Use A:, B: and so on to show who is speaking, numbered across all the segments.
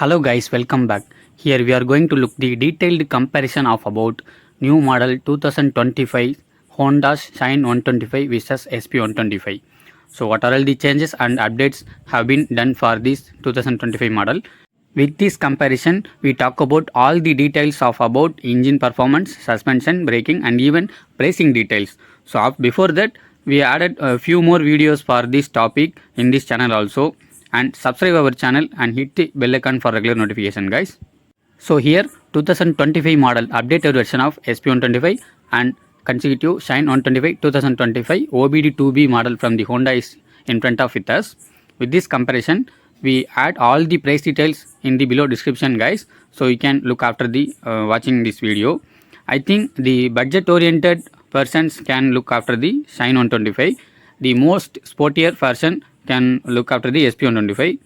A: Hello guys, welcome back. Here we are going to look the detailed comparison of about new model 2025 Honda Shine 125 versus SP 125. So what are all the changes and updates have been done for this 2025 model? With this comparison, we talk about all the details of about engine performance, suspension, braking and even pricing details. So before that, we added a few more videos for this topic in this channel also. And subscribe our channel and hit the bell icon for regular notification, guys. So here 2025 model updated version of SP125 and consecutive Shine 125 2025 OBD2B model from the Honda is in front of with us. With this comparison, we add all the price details in the below description, guys. So you can look after the watching this video. I think the budget oriented persons can look after the Shine 125. The most sportier person can look after the SP125.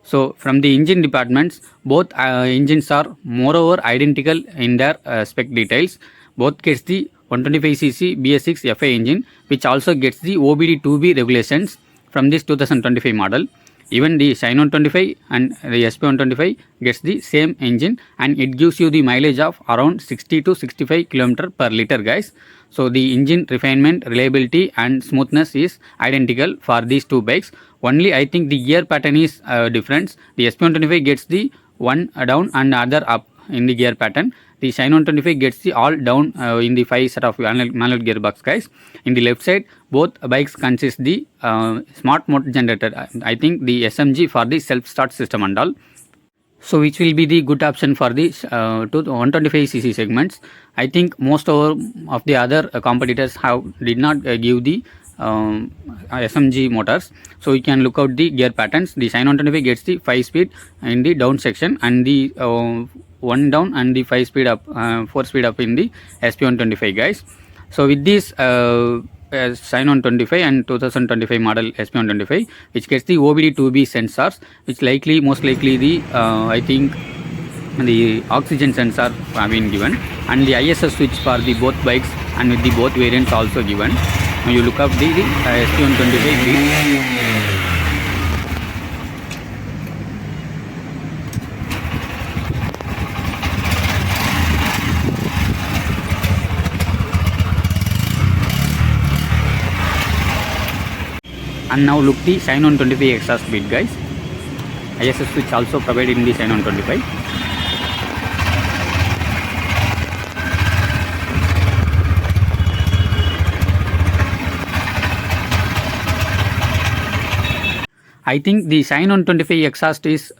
A: So from the engine departments, both engines are moreover identical in their spec details. Both gets the 125cc BS6 FI engine, which also gets the OBD2B regulations from this 2025 model. Even the Shine 125 and the SP125 gets the same engine and it gives you the mileage of around 60 to 65 km per liter, guys. So the engine refinement, reliability and smoothness is identical for these two bikes. Only I think the gear pattern is different. The SP125 gets the one down and other up in the gear pattern. The Shine 125 gets the all down in the 5 set of manual gearbox, guys. In the left side, both bikes consist the smart motor generator. I think the SMG for the self start system and all. So which will be the good option for the 125cc segments. I think most of the other competitors did not give the SMG motors. So you can look out the gear patterns. The Shine 125 gets the 5 speed in the down section and the 1 down and the 5 speed up, 4 speed up in the SP125, guys. So with this Shine 125 and 2025 model SP125, which gets the OBD2B sensors, which most likely the I think the oxygen sensor have been given, and the ISS switch for the both bikes and with the both variants also given. Now you look up the SP125 grid. And now look the Shine 125 exhaust bit, guys. ISS switch also provided in the Shine 125. I think the Shine 125 exhaust is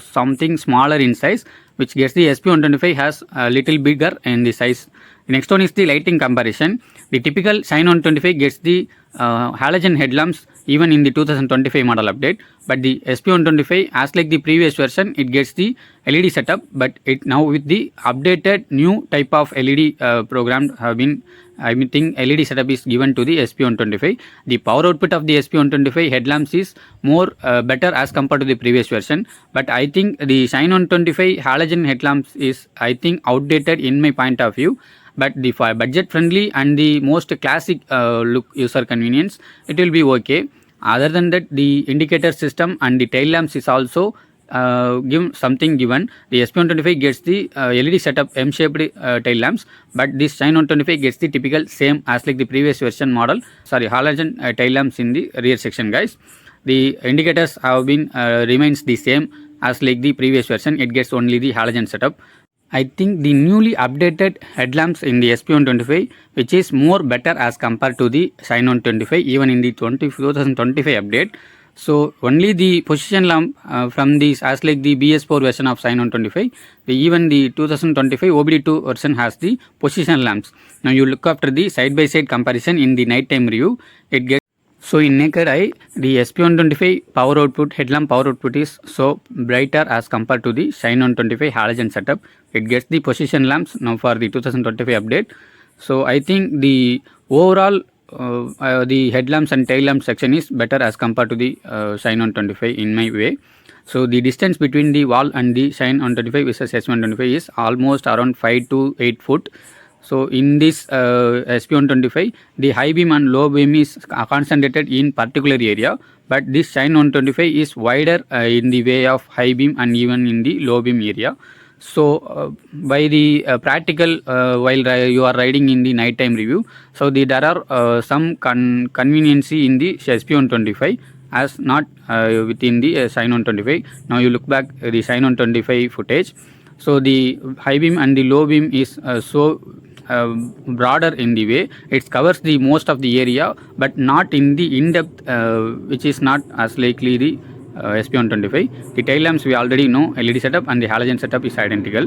A: something smaller in size, which gets the SP125 has a little bigger in the size. The next one is the lighting comparison. The typical Shine 125 gets the halogen headlamps even in the 2025 model update, but the SP125, as like the previous version, it gets the LED setup, but it now with the updated new type of LED program have been, I think LED setup is given to the SP125. The power output of the SP125 headlamps is more better as compared to the previous version, but I think the Shine 125 halogen headlamps is, I think, outdated in my point of view. But the budget friendly and the most classic look user convenience, it will be okay. Other than that, the indicator system and the tail lamps is also given. The SP125 gets the LED setup M-shaped tail lamps, but this Shine 125 gets the typical same as like the previous version model. Halogen tail lamps in the rear section, guys. The indicators have been remains the same as like the previous version. It gets only the halogen setup. I think the newly updated headlamps in the SP125, which is more better as compared to the Shine 125 even in the 2025 update. So only the position lamp from this as like the BS4 version of Shine 125, even the 2025 OBD2 version has the position lamps. Now you look after the side by side comparison in the nighttime view, it gets. So in naked eye, the SP125 power output, headlamp power output is so brighter as compared to the Shine 125 halogen setup. It gets the position lamps now for the 2025 update. So I think the overall the headlamps and tail lamp section is better as compared to the Shine 125 in my way. So the distance between the wall and the Shine 125 versus S125 is almost around 5 to 8 foot. So in this SP125, the high beam and low beam is concentrated in particular area, but this Shine 125 is wider in the way of high beam and even in the low beam area. So by the practical, while you are riding in the night time review, so there are some conveniency in the SP125 as not within the Shine 125. Now you look back the Shine 125 footage. So the high beam and the low beam is broader in the way it covers the most of the area, but not in the in-depth, which is not as likely the SP125. The tail lamps we already know, LED setup and the halogen setup is identical.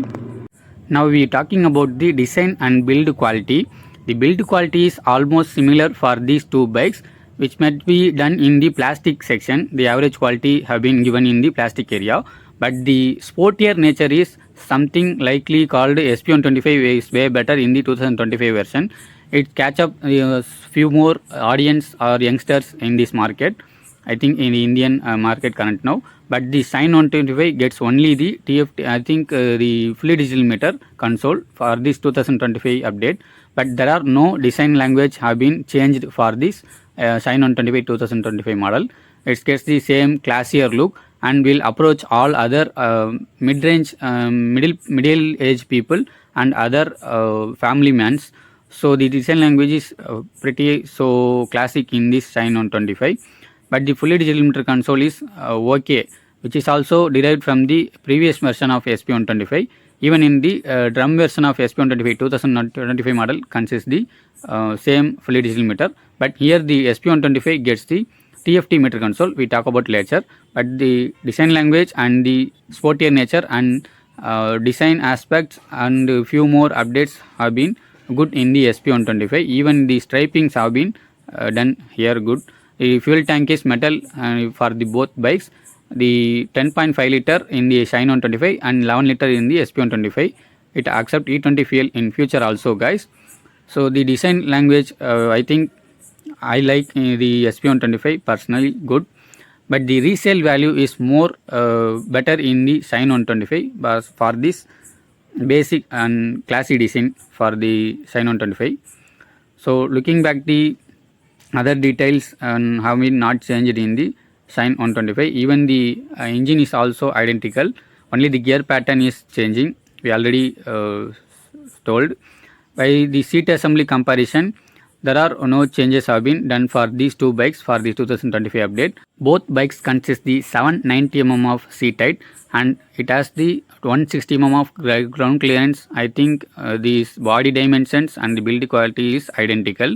A: Now we are talking about the design and build quality. The build quality is almost similar for these two bikes, which might be done in the plastic section. The average quality have been given in the plastic area, but the sportier nature is something likely called SP125 is way better in the 2025 version. It catch up few more audience or youngsters in this market, I think in the Indian market current now. But the Shine 125 gets only the TFT, I think the fully digital meter console for this 2025 update, but there are no design language have been changed for this Shine 125 2025 model. It gets the same classier look and will approach all other mid-range, middle-age people and other family mans. So the design language is pretty so classic in this Shine 125. But the fully digital meter console is OK, which is also derived from the previous version of SP125. Even in the drum version of SP125 2025 model consists the same fully digital meter, but here the SP125 gets the TFT meter console. We talk about later, but the design language and the sportier nature and design aspects and few more updates have been good in the SP125. Even the stripings have been done here good. The fuel tank is metal for the both bikes. The 10.5 liter in the Shine 125 and 11 liter in the SP125. It accepts E20 fuel in future also, guys. So the design language, I think I like the SP125 personally good, but the resale value is more better in the Shine 125 but for this basic and classy design for the Shine 125. So looking back the other details and have been not changed in the Shine 125. Even the engine is also identical, only the gear pattern is changing, we already told. By the seat assembly comparison, there are no changes have been done for these two bikes for the 2025 update. Both bikes consist the 790 mm of seat height and it has the 160 mm of ground clearance. I think these body dimensions and the build quality is identical.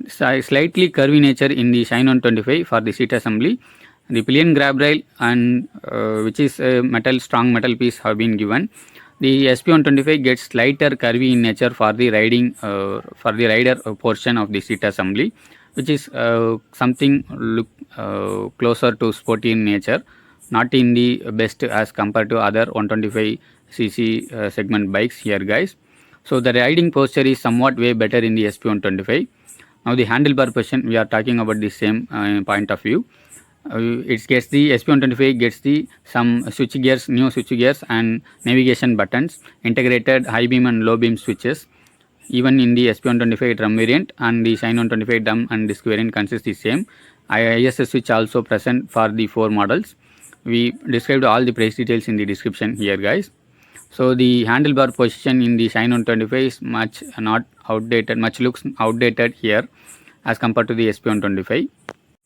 A: Slightly curvy nature in the Shine 125 for the seat assembly. The pillion grab rail and which is a strong metal piece have been given. The SP125 gets slighter curvy in nature for the riding for the rider portion of the seat assembly, which is something look closer to sporty in nature, not in the best as compared to other 125cc segment bikes here, guys. So the riding posture is somewhat way better in the SP125. Now the handlebar position, we are talking about the same point of view. It gets the SP125 gets the some switch gears, new switch gears and navigation buttons, integrated high beam and low beam switches. Even in the SP125 drum variant and the Shine 125 drum and disc variant consists the same. ISS switch also present for the 4 models. We described all the price details in the description here, guys. So the handlebar position in the Shine 125 is much not outdated, much looks outdated here as compared to the SP125.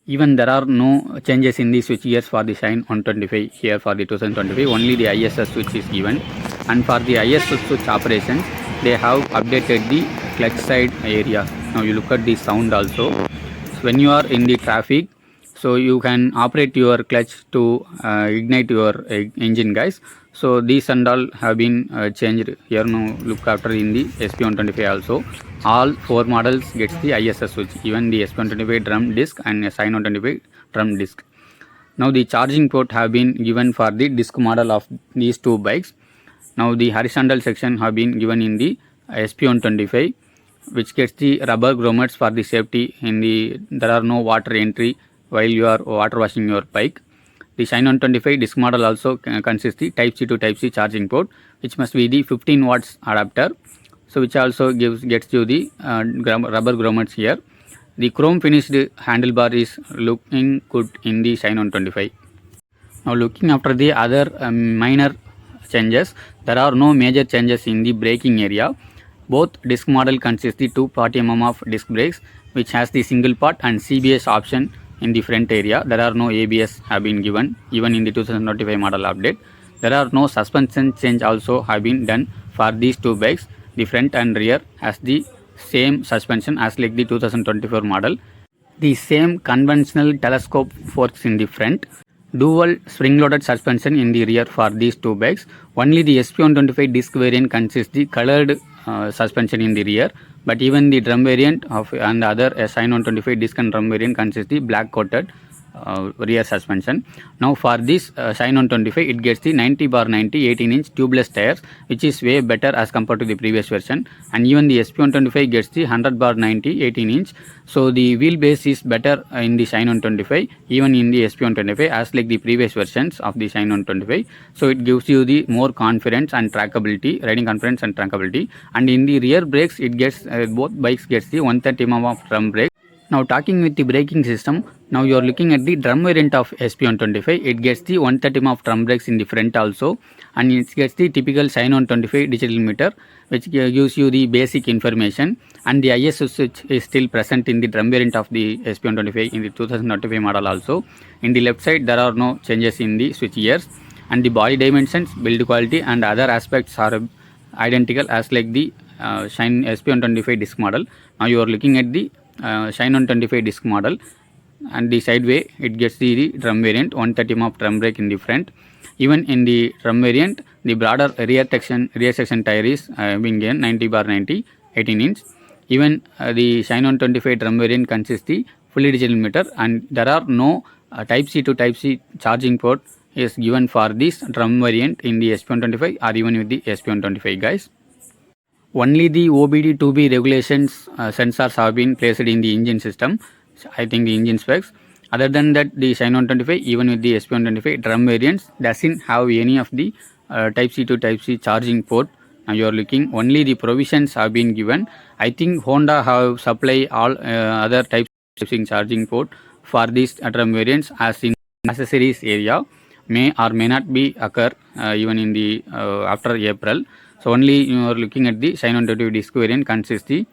A: Even there are no changes in the switch gears for the Shine 125 here for the 2025. Only the ISS switch is given, and for the ISS switch operations, they have updated the clutch side area. Now you look at the sound also. So when you are in the traffic, so you can operate your clutch to ignite your engine, guys. So these and all have been changed here. Now look after in the SP125 also. All 4 models gets the ISS switch, even the SP125 drum disc and Shine 125 drum disc. Now the charging port have been given for the disc model of these 2 bikes. Now the horizontal section have been given in the SP125, which gets the rubber grommets for the safety. In the there are no water entry while you are water washing your bike. The Shine 125 disc model also consists the Type C to Type C charging port, which must be the 15 watts adapter. so which also gets you the rubber grommets here. The chrome finished handlebar is looking good in the Shine 125. Now looking after the other minor changes, there are no major changes in the braking area. Both disc model consist the 240 mm of disc brakes, which has the single part and CBS option in the front area. There are no ABS have been given even in the 2025 model update. There are no suspension change also have been done for these two bikes. The front and rear has the same suspension as like the 2024 model. The same conventional telescope forks in the front. Dual spring-loaded suspension in the rear for these two bikes. Only the SP125 disc variant consists the colored suspension in the rear, but even the drum variant of and the other Shine 125 disc and drum variant consists the black coated rear suspension. Now for this Shine 125, it gets the 90/90 18-inch tubeless tires, which is way better as compared to the previous version, and even the SP125 gets the 100/90 18-inch. So the wheelbase is better in the Shine 125 even in the SP125 as like the previous versions of the Shine 125. So it gives you the more confidence and trackability, riding confidence and trackability. And in the rear brakes, it gets both bikes gets the 130 mm of drum brake. Now talking with the braking system, now you are looking at the drum variant of SP125. It gets the 130 mm of drum brakes in the front also, and it gets the typical Shine 125 digital meter, which gives you the basic information, and the ISO switch is still present in the drum variant of the SP125 in the 2025 model also. In the left side, there are no changes in the switch gears, and the body dimensions, build quality and other aspects are identical as like the Shine SP125 disc model. Now you are looking at the Shine 125 disc model, and the sideway it gets the drum variant 130 mm of drum brake in the front. Even in the drum variant, the broader rear section tire is being given 90/90 18-inch. Even the Shine 125 drum variant consists the fully digital meter, and there are no Type C to Type C charging port is given for this drum variant in the SP125 or even with the SP125 guys. Only the OBD2B regulations sensors have been placed in the engine system, I think the engine specs. Other than that, the Shine 125 even with the SP125 drum variants doesn't have any of the Type C to Type C charging port. Now you are looking, only the provisions have been given. I think Honda have supply all other Type C charging port for these drum variants as in accessories area may or may not be occur even in the after April. So only you are looking at the Shine 125 disc variant consists the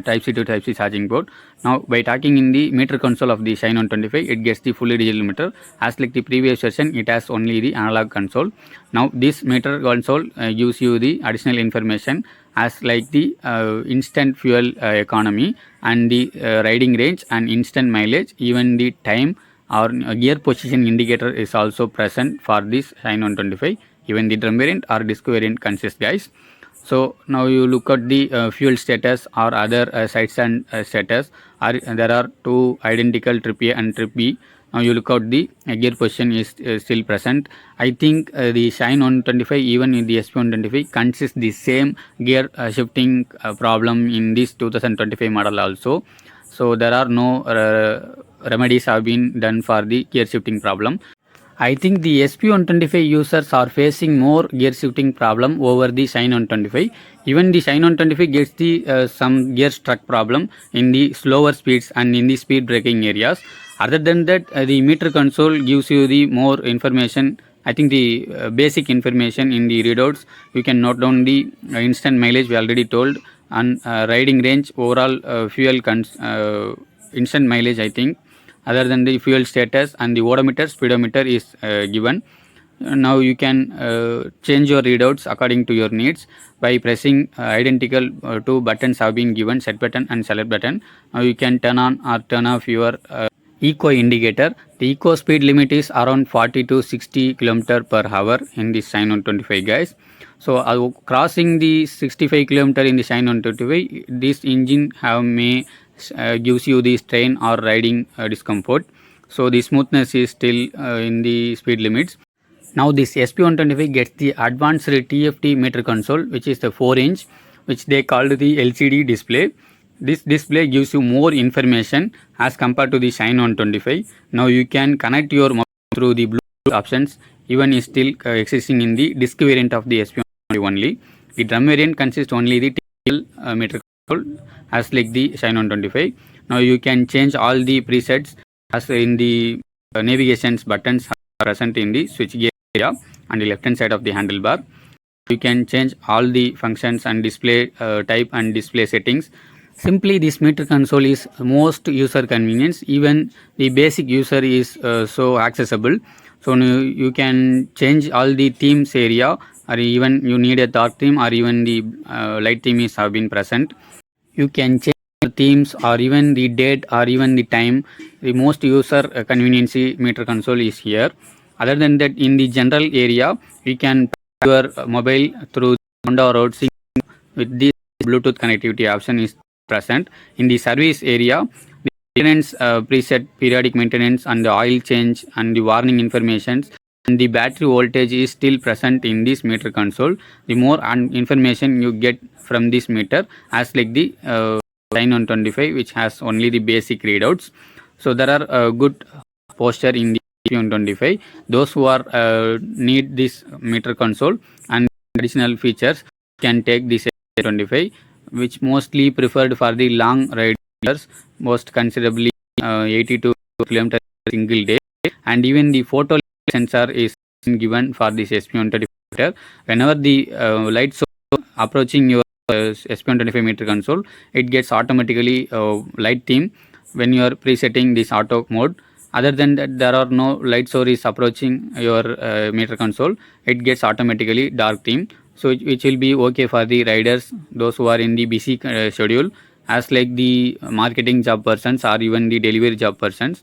A: Type C to Type C charging port. Now by talking in the meter console of the Shine 125, it gets the fully digital meter. As like the previous version, it has only the analog console. Now this meter console gives you the additional information as like the instant fuel economy and the riding range and instant mileage. Even the time or gear position indicator is also present for this Shine 125. Even the drum variant or disc variant consists guys. So now you look at the fuel status or other side stand status. There are two identical trip A and trip B. Now you look at the gear position is still present. I think the Shine 125 even in the SP125 consists the same gear shifting problem in this 2025 model also. So there are no remedies have been done for the gear shifting problem. I think the SP125 users are facing more gear shifting problem over the Shine 125. Even the Shine 125 gets the some gear struck problem in the slower speeds and in the speed braking areas. Other than that, the meter console gives you the more information. I think the basic information in the readouts. You can note down the instant mileage we already told, and riding range, overall fuel instant mileage I think. Other than the fuel status and the odometer, speedometer is given. Now you can change your readouts according to your needs by pressing identical two buttons have been given, set button and select button. Now you can turn on or turn off your eco indicator. The eco speed limit is around 40 to 60 km per hour in the Shine 125 guys. So crossing the 65 km in the Shine 125, this engine may gives you the strain or riding discomfort. So the smoothness is still in the speed limits. Now this SP125 gets the advanced TFT meter console, which is the 4-inch, which they called the LCD display. This display gives you more information as compared to the Shine 125. Now you can connect your mobile through the Bluetooth options, even is still existing in the disc variant of the SP125 only. The drum variant consists only the typical meter control as like the Shine 125. Now you can change all the presets as in the navigations buttons are present in the switch gear area on the left hand side of the handlebar. You can change all the functions and display type and display settings. Simply this meter console is most user convenience. Even the basic user is so accessible. So you can change all the themes area, or even you need a dark theme, or even the light theme is have been present. You can change the themes or even the date or even the time. The most user convenience meter console is here. Other than that, in the general area, you can your mobile through Honda road sync with this Bluetooth connectivity option is present. In the service area, the maintenance preset periodic maintenance and the oil change and the warning informations and the battery voltage is still present in this meter console. The more information you get from this meter as like the Shine 125, which has only the basic readouts. So there are good posture in the 125. Those who are need this meter console and additional features can take this 25, which mostly preferred for the long riders, most considerably 82 km single day, and even the photo sensor is given for this SP125 meter. Whenever the light source approaching your SP125 meter console, it gets automatically light theme when you are presetting this auto mode. Other than that, there are no light source approaching your meter console, it gets automatically dark theme. So which will be okay for the riders, those who are in the busy schedule, as like the marketing job persons or even the delivery job persons.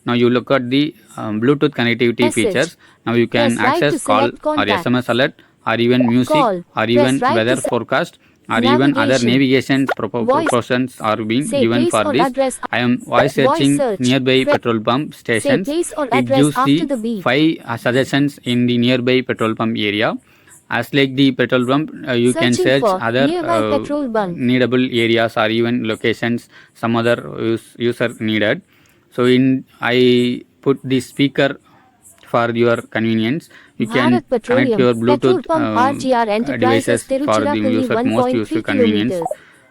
A: Now you look at the Bluetooth connectivity features. Now you can access call or SMS alert or even music or even weather forecast or even other navigation proportions are being given for this. I am voice searching nearby petrol pump stations. It gives the 5 suggestions in the nearby petrol pump area. As like the petrol pump, you can search other needable areas or even locations some other user needed. So I put the speaker for your convenience. You can connect your Bluetooth devices for the user most useful convenience.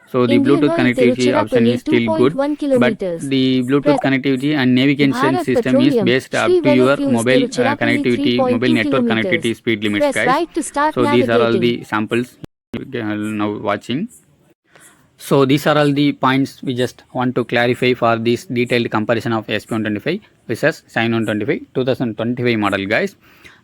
A: So the Bluetooth connectivity option is still good, but the Bluetooth connectivity and navigation system is based up to your mobile connectivity, mobile network connectivity speed limits, guys. So these are all the samples you are now watching. So these are all the points we just want to clarify for this detailed comparison of SP125 versus Shine 125 2025 model, guys.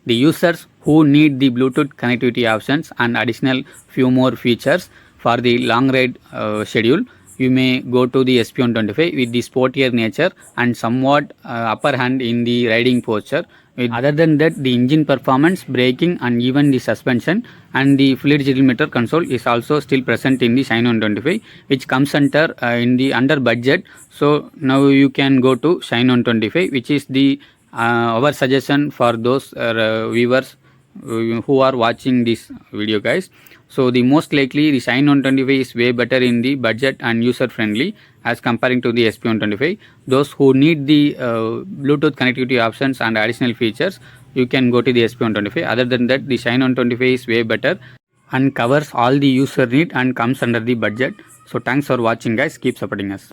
A: The users who need the Bluetooth connectivity options and additional few more features for the long ride schedule, you may go to the SP125 with the sportier nature and somewhat upper hand in the riding posture. Other than that, the engine performance, braking and even the suspension and the fluid digital meter console is also still present in the Shine 125, which comes under under budget. So now you can go to Shine 125, which is the our suggestion for those viewers who are watching this video, guys. So the most likely the Shine 125 is way better in the budget and user friendly as comparing to the SP125. Those who need the Bluetooth connectivity options and additional features, you can go to the SP125. Other than that, the Shine 125 is way better and covers all the user need and comes under the budget. So thanks for watching, guys. Keep supporting us.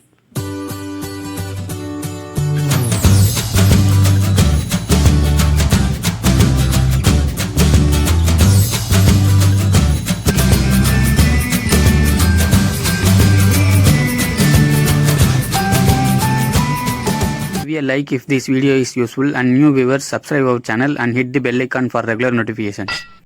A: A like if this video is useful, and new viewers subscribe our channel and hit the bell icon for regular notifications.